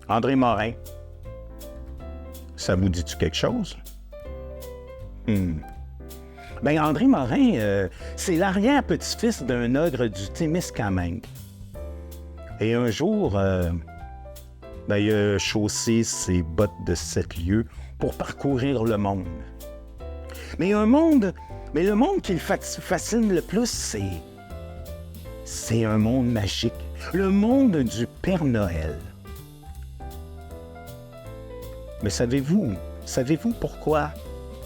André Morin. Ça vous dit-tu quelque chose? Ben, André Morin, c'est l'arrière-petit-fils d'un ogre du Témiscamingue. Et un jour, il a chaussé ses bottes de 7 lieues pour parcourir le monde. Mais le monde qui le fascine le plus, c'est un monde magique, le monde du Père Noël. Mais savez-vous pourquoi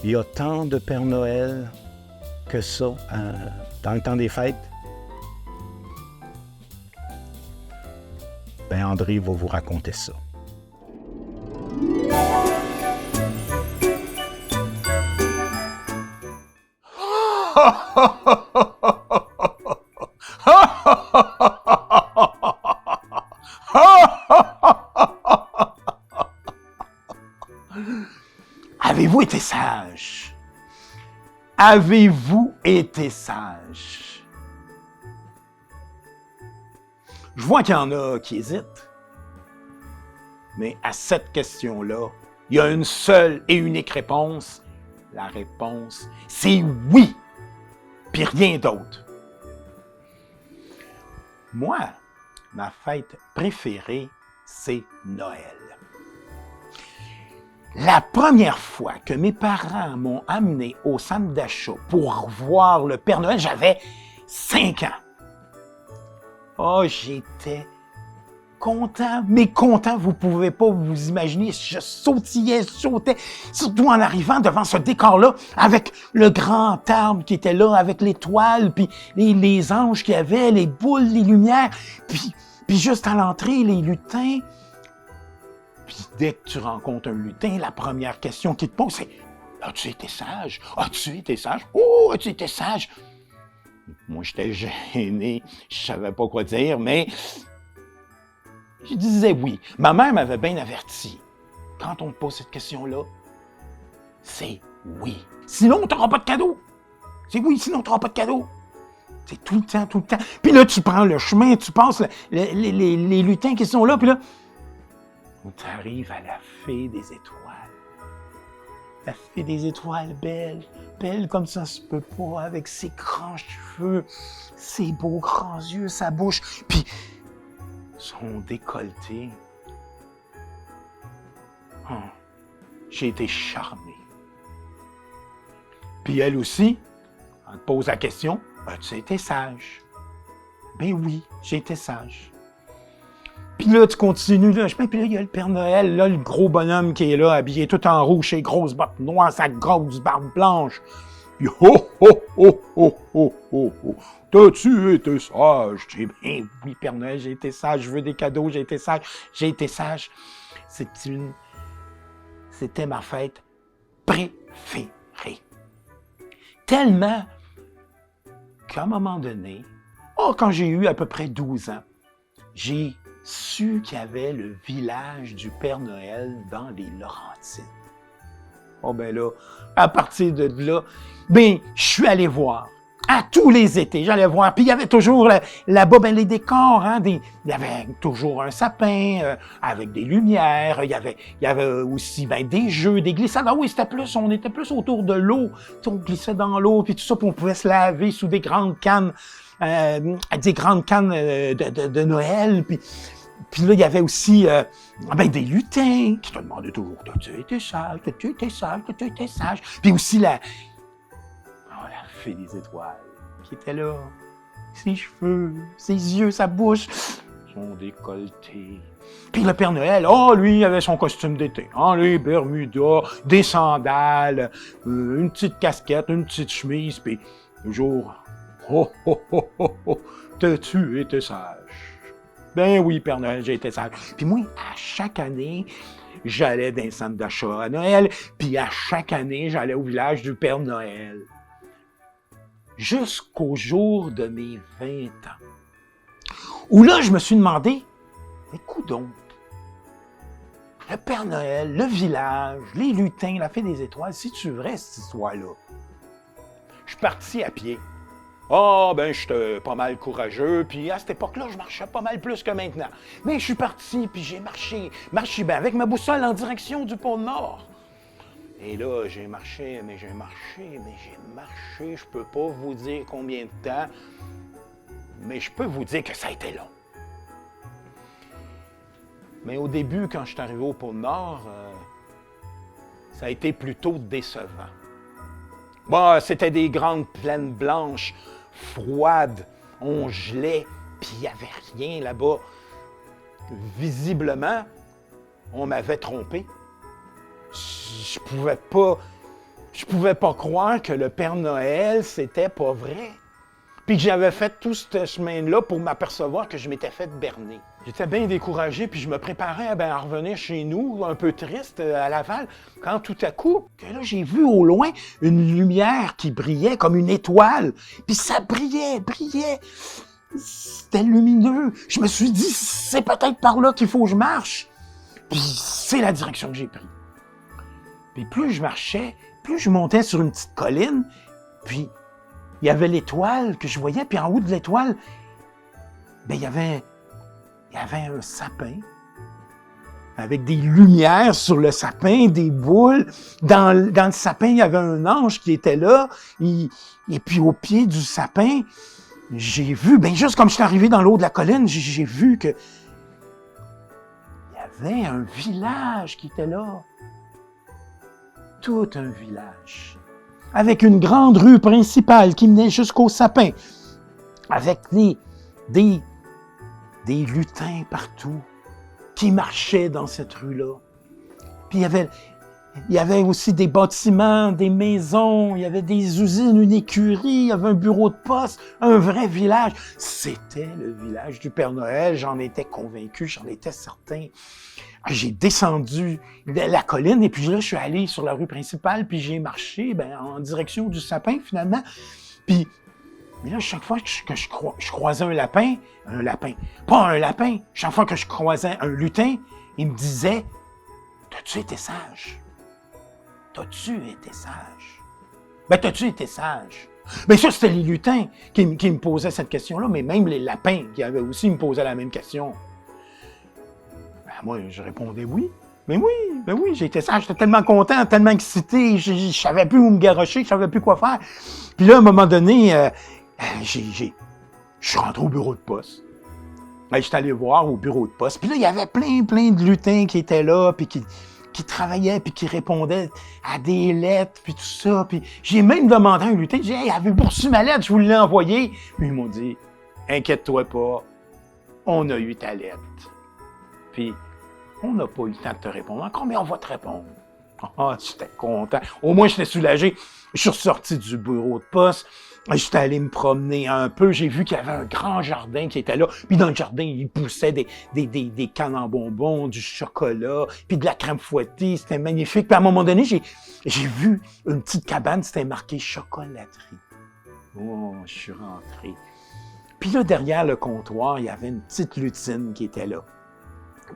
il y a tant de Père Noël que ça dans le temps des fêtes? Ben, André va vous raconter ça. Avez-vous été sage? Avez-vous été sage? Je vois qu'il y en a qui hésitent. Mais à cette question-là, il y a une seule et unique réponse. La réponse, c'est oui, puis rien d'autre. Moi, ma fête préférée, c'est Noël. La première fois que mes parents m'ont amené au centre d'achat pour voir le Père Noël, j'avais 5 ans. Oh, j'étais content, mais content, vous pouvez pas vous imaginer. Je sautais, surtout en arrivant devant ce décor-là, avec le grand arbre qui était là, avec l'étoile, puis les anges qu'il y avait, les boules, les lumières, puis juste à l'entrée, les lutins. Puis dès que tu rencontres un lutin, la première question qu'il te pose, c'est « As-tu été sage? As-tu été sage? Oh, as-tu été sage? » Moi, j'étais gêné, je savais pas quoi dire, mais je disais oui. Ma mère m'avait bien averti. Quand on te pose cette question-là, c'est oui. Sinon, tu n'auras pas de cadeau. C'est oui, sinon, tu n'auras pas de cadeau. C'est tout le temps, tout le temps. Puis là, tu prends le chemin, tu passes les lutins qui sont là, puis là, tu arrives à la fée des étoiles. La fée des étoiles, belle comme ça se peut pas, avec ses grands cheveux, ses beaux grands yeux, sa bouche, puis son décolleté. Oh, j'ai été charmé. Puis elle aussi, elle te pose la question, as-tu été sage? Ben oui, j'ai été sage. Puis là, tu continues, là, puis là, il y a le Père Noël, là, le gros bonhomme qui est là, habillé tout en rouge, ses grosses bottes noires, sa grosse barbe blanche. Puis, oh, oh, oh, oh, oh, oh, oh, t'as-tu été sage? Je dis, ben oui, Père Noël, j'ai été sage, je veux des cadeaux, j'ai été sage, j'ai été sage. C'était ma fête préférée. Tellement qu'à un moment donné, quand j'ai eu à peu près 12 ans, j'ai su qu'il y avait le village du Père Noël dans les Laurentides. Oh ben là, à partir de là, je suis allé voir. À tous les étés, j'allais voir. Puis il y avait toujours là-bas, les décors, il y avait toujours un sapin avec des lumières. Il y avait aussi des jeux, des glissades. Ah oui, on était plus autour de l'eau. On glissait dans l'eau, puis tout ça, puis on pouvait se laver sous des grandes cannes. De Noël, puis là, il y avait aussi des lutins qui te demandaient toujours « T'as-tu été sage? T'as-tu été sage? T'as-tu été sage? » Puis aussi la fée des étoiles qui était là, ses cheveux, ses yeux, sa bouche, son décolleté. Puis le Père Noël, lui, il avait son costume d'été, les bermudas, des sandales, une petite casquette, une petite chemise, puis toujours... Oh, oh, oh, oh, oh, t'as-tu été sage? Ben oui, Père Noël, j'ai été sage. Puis moi, à chaque année, j'allais dans un centre d'achat à Noël, puis à chaque année, j'allais au village du Père Noël. Jusqu'au jour de mes 20 ans. Où là, je me suis demandé, mais coudonc, le Père Noël, le village, les lutins, la fée des étoiles, c'est-tu vrai cette histoire-là? Je suis parti à pied. Ah, ben, j'étais pas mal courageux, puis à cette époque-là, je marchais pas mal plus que maintenant. Mais je suis parti, puis j'ai marché ben, avec ma boussole en direction du pôle Nord. Et là, j'ai marché, je peux pas vous dire combien de temps, mais je peux vous dire que ça a été long. Mais au début, quand je suis arrivé au pôle Nord, ça a été plutôt décevant. Bon, c'était des grandes plaines blanches, froides, on gelait, puis il n'y avait rien là-bas. Visiblement, on m'avait trompé. Je pouvais pas croire que le Père Noël, c'était pas vrai. Puis que j'avais fait tout ce chemin-là pour m'apercevoir que je m'étais fait berner. J'étais bien découragé, puis je me préparais à revenir chez nous, un peu triste, à Laval, quand tout à coup, que là, j'ai vu au loin une lumière qui brillait comme une étoile. Puis ça brillait. C'était lumineux. Je me suis dit, c'est peut-être par là qu'il faut que je marche. Puis c'est la direction que j'ai prise. Puis plus je marchais, plus je montais sur une petite colline, puis il y avait l'étoile que je voyais, puis en haut de l'étoile, ben il y avait un sapin avec des lumières sur le sapin, des boules. Dans le sapin, il y avait un ange qui était là. Et puis au pied du sapin, j'ai vu, ben juste comme je suis arrivé dans l'eau de la colline, j'ai vu que il y avait un village qui était là. Tout un village. Avec une grande rue principale qui menait jusqu'au sapin. Avec des lutins partout qui marchaient dans cette rue-là. Puis il y avait aussi des bâtiments, des maisons, il y avait des usines, une écurie, il y avait un bureau de poste, un vrai village. C'était le village du Père Noël, j'en étais convaincu, j'en étais certain. J'ai descendu de la colline et puis là, je suis allé sur la rue principale puis j'ai marché en direction du sapin finalement. Puis là, chaque fois que je croisais un lapin, pas un lapin, chaque fois que je croisais un lutin, il me disait « T'as-tu été sage? T'as-tu été sage? » Ben, t'as-tu été sage? Bien sûr, c'était les lutins qui me posaient cette question-là, mais même les lapins qui avaient aussi me posaient la même question. Moi, je répondais oui. Ben oui, j'ai été sage, j'étais tellement content, tellement excité, je savais plus où me garrocher, je savais plus quoi faire. Puis là, à un moment donné, je suis rentré au bureau de poste. J'étais allé voir au bureau de poste. Puis là, il y avait plein de lutins qui étaient là, puis qui travaillaient, puis qui répondaient à des lettres, puis tout ça. Puis j'ai même demandé à un lutin, j'ai dit « Hey, avez-vous reçu ma lettre? Je vous l'ai envoyée. » Puis ils m'ont dit « Inquiète-toi pas, on a eu ta lettre. » Puis on n'a pas eu le temps de te répondre encore, mais on va te répondre. Ah, j'étais content. Au moins, j'étais soulagé. Je suis ressorti du bureau de poste. J'étais allé me promener un peu. J'ai vu qu'il y avait un grand jardin qui était là. Puis dans le jardin, il poussait des cannes en bonbons, du chocolat, puis de la crème fouettée. C'était magnifique. Puis à un moment donné, j'ai vu une petite cabane. C'était marqué « chocolaterie ». Oh, je suis rentré. Puis là, derrière le comptoir, il y avait une petite lutine qui était là.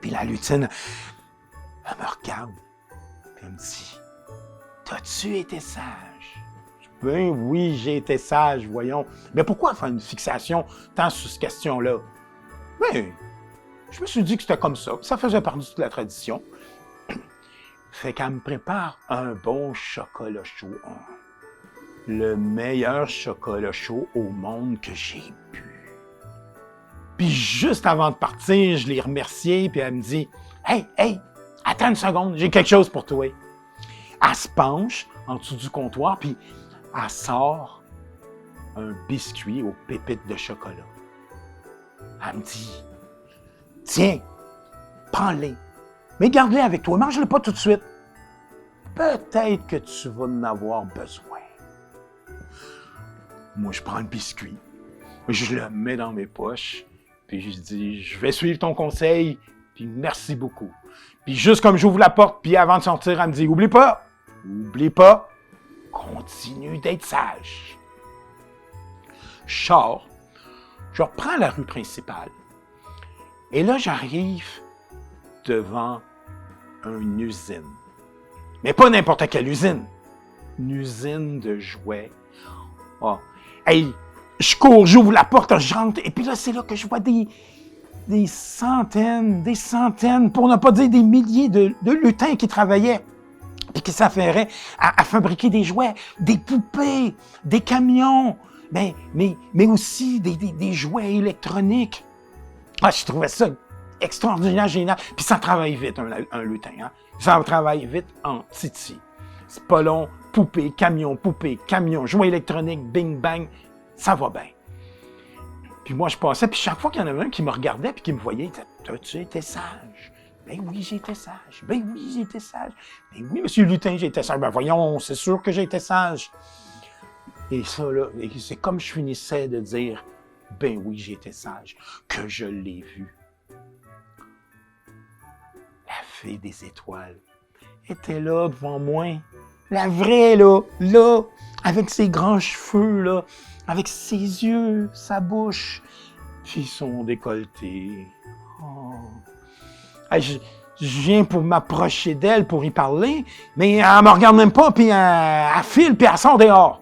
Puis la lutine, elle me regarde, puis elle me dit « T'as-tu été sage? » Ben oui, j'ai été sage, voyons. Mais pourquoi faire une fixation tant sur cette question-là? Ben, je me suis dit que c'était comme ça, ça faisait partie de la tradition. Fait qu'elle me prépare un bon chocolat chaud. Le meilleur chocolat chaud au monde que j'ai bu. Puis juste avant de partir, je l'ai remerciée, puis elle me dit « Hey, attends une seconde, j'ai quelque chose pour toi. » Elle se penche en dessous du comptoir, puis elle sort un biscuit aux pépites de chocolat. Elle me dit « Tiens, prends-les, mais garde-les avec toi, mange-les pas tout de suite. Peut-être que tu vas en avoir besoin. » Moi, je prends le biscuit, je le mets dans mes poches, puis je dis, je vais suivre ton conseil, puis merci beaucoup. Puis juste comme j'ouvre la porte, puis avant de sortir, elle me dit, oublie pas, continue d'être sage. Je sors, je reprends la rue principale, et là, j'arrive devant une usine. Mais pas n'importe quelle usine, une usine de jouets. Oh. Hey, Je cours, j'ouvre la porte, je rentre, et puis là, c'est là que je vois des centaines, pour ne pas dire des milliers de lutins qui travaillaient et qui s'affairaient à fabriquer des jouets, des poupées, des camions, mais aussi des jouets électroniques. Ah, je trouvais ça extraordinaire, génial. Puis ça travaille vite, un lutin. Hein? Ça travaille vite en titi. C'est pas long, poupée, camion, jouets électroniques, bing, bang, ça va bien. Puis moi, je passais, puis chaque fois qu'il y en avait un qui me regardait puis qui me voyait, il disait « T'as-tu été sage? » Ben oui, j'ai été sage. Ben oui, j'ai été sage. Ben oui, monsieur Lutin, j'ai été sage. Ben voyons, c'est sûr que j'ai été sage. Et ça, là, c'est comme je finissais de dire « Ben oui, j'ai été sage, que je l'ai vu. » La fée des étoiles était là devant moi. La vraie, là, avec ses grands cheveux, là, avec ses yeux, sa bouche, puis son décolleté. Oh. Hey, je viens pour m'approcher d'elle, pour y parler, mais elle me regarde même pas, puis elle file, puis elle sort dehors.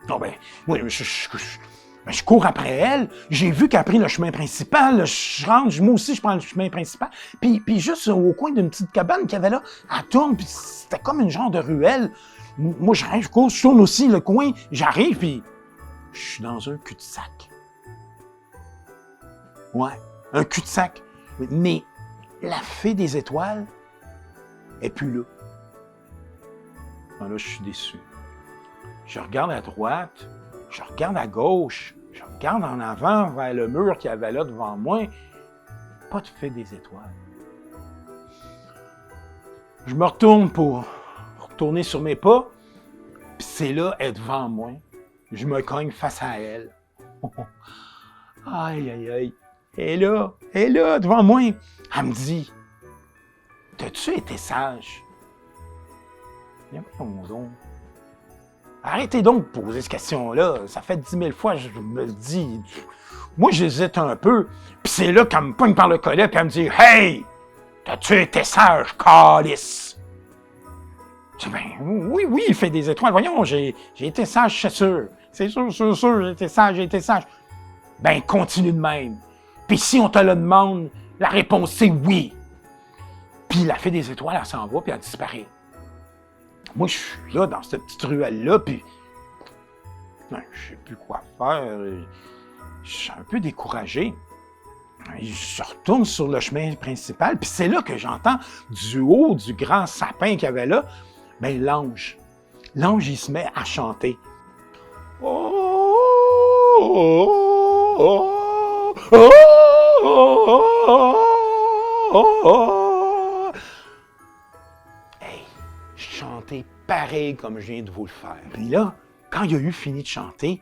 Non, ben, oui, je cours après elle. J'ai vu qu'elle a pris le chemin principal. Je rentre, moi aussi, je prends le chemin principal. Puis juste au coin d'une petite cabane qu'il y avait là, elle tourne, puis c'était comme une genre de ruelle. Moi, j'arrive, je cours, je tourne aussi le coin, j'arrive, puis je suis dans un cul-de-sac. Ouais, un cul-de-sac. Mais la fée des étoiles est plus là. Alors là, je suis déçu. Je regarde à droite, je regarde à gauche, je regarde en avant vers le mur qu'il y avait là devant moi. Pas de fée des étoiles. Je me retourne pour retourner sur mes pas, puis c'est là, elle est devant moi. Je me cogne face à elle. Aïe, aïe, aïe. Elle est là, devant moi. Elle me dit, « T'as-tu été sage? » Bien, mon don. Arrêtez donc de poser cette question-là. Ça fait 10 000 fois que je me le dis. Moi, j'hésite un peu. Puis c'est là qu'elle me pogne par le collet, puis elle me dit, « Hey! T'as-tu été sage, calice? » Je dis, « Ben oui, il fait des étoiles. Voyons, j'ai été sage, c'est sûr. C'est sûr, j'ai été sage. Ben, continue de même. Puis si on te le demande, la réponse, c'est oui. » Puis la fée des étoiles, elle s'en va, puis elle disparaît. Moi, je suis là, dans cette petite ruelle-là, puis je ne sais plus quoi faire. Je suis un peu découragé. Je retourne sur le chemin principal, puis c'est là que j'entends du haut du grand sapin qu'il y avait là, ben l'ange. L'ange, il se met à chanter. Oh, oh, oh, oh, oh, oh, oh. Hey, je chantais pareil comme je viens de vous le faire. Puis là, quand il a eu fini de chanter,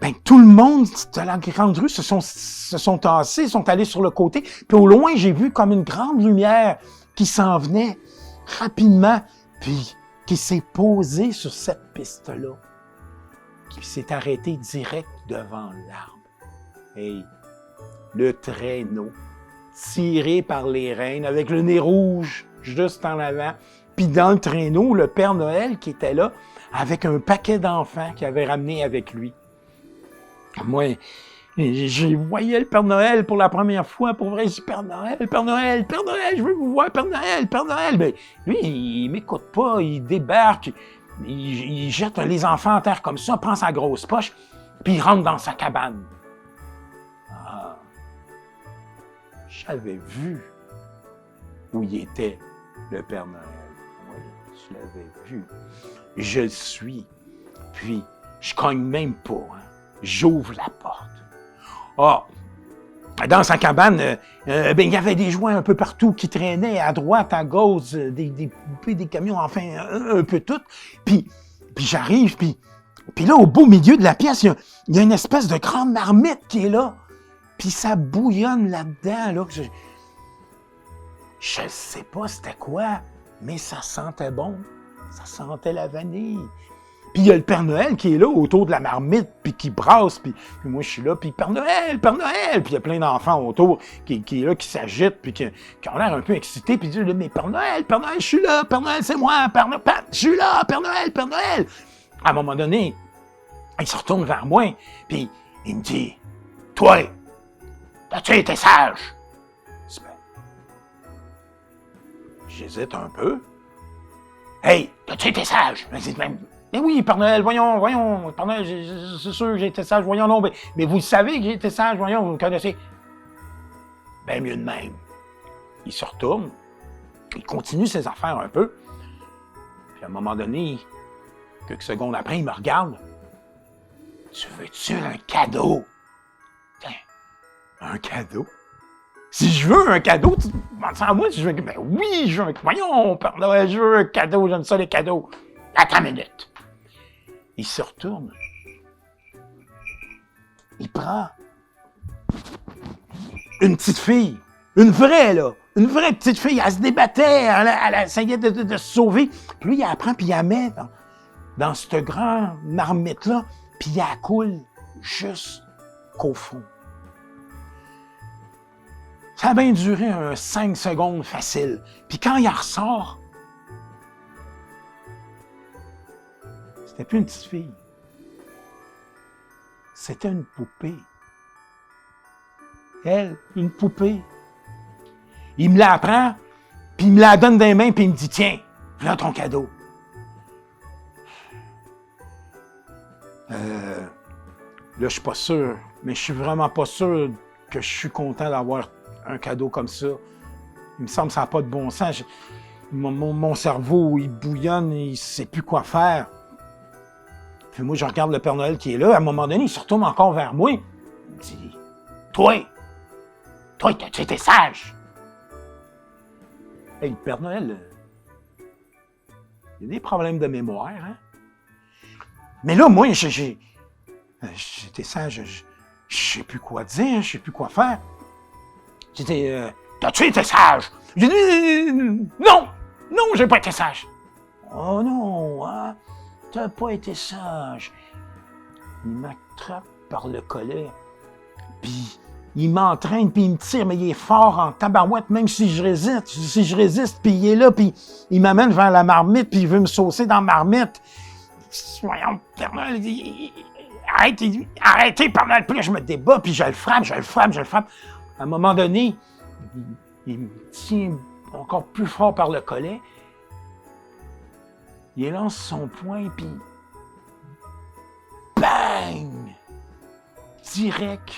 ben tout le monde de la grande rue se sont tassés, sont allés sur le côté. Puis au loin, j'ai vu comme une grande lumière qui s'en venait rapidement, puis qui s'est posée sur cette piste-là, qui s'est arrêtée direct devant l'arbre. Hey, le traîneau, tiré par les rênes, avec le nez rouge juste en avant. Puis dans le traîneau, le Père Noël qui était là, avec un paquet d'enfants qu'il avait ramené avec lui. Moi, je voyais le Père Noël pour la première fois, pour vrai, je dis « Père Noël, je veux vous voir, Père Noël. » Mais lui, il m'écoute pas, il débarque, il jette les enfants en terre comme ça, prend sa grosse poche, puis il rentre dans sa cabane. Ah, j'avais vu où il était, le Père Noël. Oui, je l'avais vu. Je le suis. Puis, je cogne même pas, hein. J'ouvre la porte. Ah! Dans sa cabane, ben, il y avait des jouets un peu partout qui traînaient à droite, à gauche, des poupées, des camions, enfin, un peu tout. Puis j'arrive, puis là, au beau milieu de la pièce, il y a une espèce de grande marmite qui est là. Puis ça bouillonne là-dedans, là. Je sais pas c'était quoi, mais ça sentait bon. Ça sentait la vanille. Puis il y a le Père Noël qui est là autour de la marmite, puis qui brasse, puis moi je suis là, puis Père Noël! Puis il y a plein d'enfants autour qui est là, qui s'agitent, puis qui ont l'air un peu excités, puis ils disent « Mais Père Noël, je suis là! Père Noël, c'est moi! Je suis là! Père Noël! » À un moment donné, Il se retourne vers moi, puis il me dit « Toi, as-tu été sage? » J'hésite un peu. « Hey, as-tu été sage? » Mais oui, Père Noël, voyons, Père Noël, c'est sûr que j'ai été sage, voyons, non, mais vous savez que j'ai été sage, voyons, vous me connaissez. Ben mieux de même. Il se retourne, il continue ses affaires un peu, puis à un moment donné, quelques secondes après, il me regarde. « Tu veux-tu un cadeau? » Un cadeau? Si je veux un cadeau, tu penses à moi, si je veux... Ben oui, je veux un... Voyons, Père Noël, je veux un cadeau, j'aime ça les cadeaux. Attends une minute. Il se retourne. Il prend une petite fille. Une vraie, là. Une vraie petite fille. Elle se débattait, elle essayait de se sauver. Puis lui, il la prend, puis il la met dans cette grande marmite-là, puis il la coule jusqu'au fond. Ça a bien duré 5 secondes facile. Puis quand il en ressort, c'était plus une petite fille. C'était une poupée. Elle, une poupée. Il me la prend, puis il me la donne dans les mains, puis il me dit « Tiens, voilà ton cadeau. » Là, je suis pas sûr, mais je suis vraiment pas sûr que je suis content d'avoir un cadeau comme ça. Il me semble que ça n'a pas de bon sens. Mon cerveau, il bouillonne, il sait plus quoi faire. Puis moi, je regarde le Père Noël qui est là. À un moment donné, il se retourne encore vers moi. Il me dit « Toi, t'as-tu été sage? » Hey, le Père Noël, il y a des problèmes de mémoire, hein? Mais là, moi, j'étais sage, je sais plus quoi dire, je sais plus quoi faire. J'étais, t'as-tu été sage? J'ai dit, non, j'ai pas été sage. Oh non, hein? T'as pas été sage. Il m'attrape par le collet, puis il m'entraîne, puis il me tire, mais il est fort en tabarouette, même si je résiste, puis il est là, puis il m'amène vers la marmite, puis il veut me saucer dans la marmite. Voyons, Père Noël, arrêtez, Père Noël. Puis là, je me débat, puis je le frappe. À un moment donné, il me tient encore plus fort par le collet. Il lance son poing, puis bang! Direct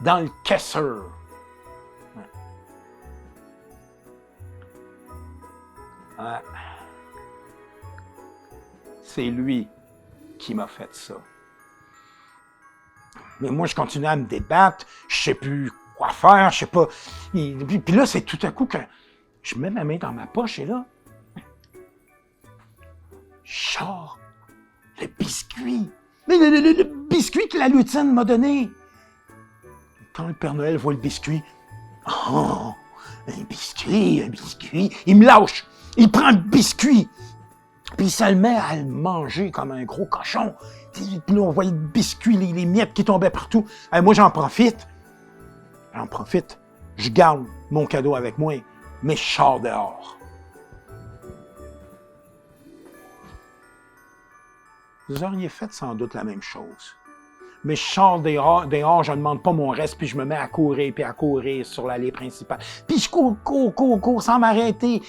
dans le caisseur. Ouais. C'est lui qui m'a fait ça. Mais moi, je continue à me débattre, je sais plus quoi faire, je sais pas. Puis là, c'est tout à coup que je mets ma main dans ma poche et là, je sors le biscuit. Mais le biscuit que la lutine m'a donné. Quand le Père Noël voit le biscuit, oh, un biscuit. Il me lâche, il prend le biscuit. Puis il se le met à le manger comme un gros cochon. Puis là, on voyait le biscuit, les miettes qui tombaient partout. Et moi, j'en profite. Je garde mon cadeau avec moi, mais je sors dehors. Vous auriez fait sans doute la même chose. Mais je sors dehors, je ne demande pas mon reste, puis je me mets à courir sur l'allée principale. Puis je cours, sans m'arrêter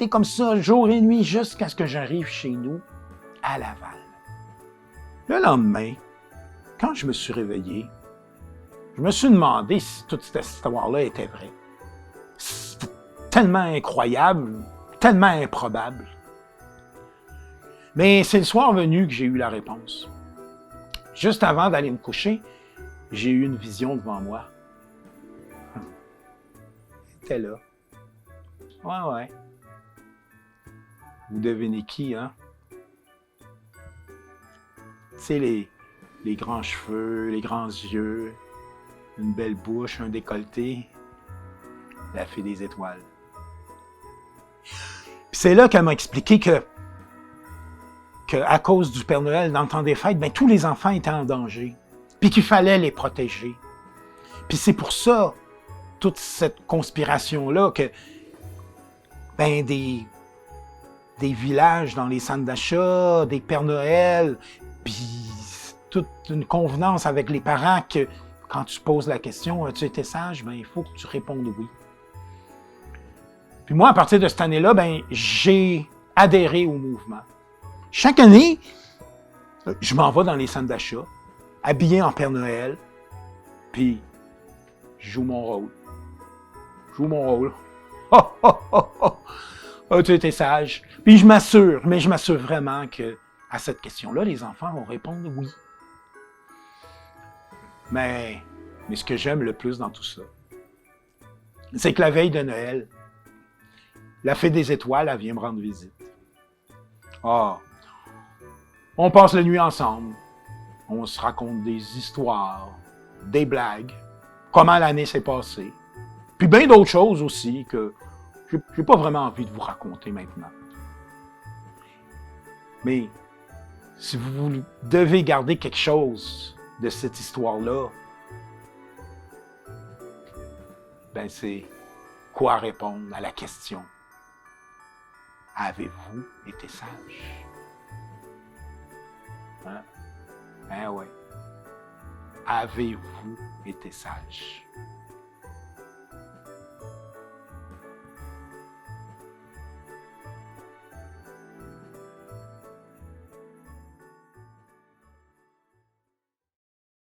comme ça, jour et nuit, jusqu'à ce que j'arrive chez nous, à Laval. Le lendemain, quand je me suis réveillé, je me suis demandé si toute cette histoire-là était vraie. C'était tellement incroyable, tellement improbable. Mais c'est le soir venu que j'ai eu la réponse. Juste avant d'aller me coucher, j'ai eu une vision devant moi. Elle était là. Ouais. Vous devinez qui, hein? Tu sais, les grands cheveux, les grands yeux, une belle bouche, un décolleté. La fée des étoiles. Puis c'est là qu'elle m'a expliqué que à cause du Père Noël, dans le temps des fêtes, ben, tous les enfants étaient en danger, puis qu'il fallait les protéger. Puis c'est pour ça, toute cette conspiration-là, que ben, des villages dans les centres d'achat, des Pères Noël, puis toute une convenance avec les parents que quand tu poses la question, as-tu été sage? Ben, il faut que tu répondes oui. Puis moi, à partir de cette année-là, ben, j'ai adhéré au mouvement. Chaque année, je m'en vais dans les centres d'achat, habillé en Père Noël, puis je joue mon rôle. Je joue mon rôle. Oh, oh, oh, oh. As-tu été sage? Puis je m'assure vraiment que à cette question-là, les enfants vont répondre oui. Mais ce que j'aime le plus dans tout ça, c'est que la veille de Noël, la fée des étoiles, elle vient me rendre visite. Ah, on passe la nuit ensemble. On se raconte des histoires, des blagues, comment l'année s'est passée. Puis bien d'autres choses aussi que j'ai pas vraiment envie de vous raconter maintenant. Mais si vous devez garder quelque chose de cette histoire-là, ben c'est quoi répondre à la question. Avez-vous été sage? Hein? Ben ouais. Avez-vous été sage?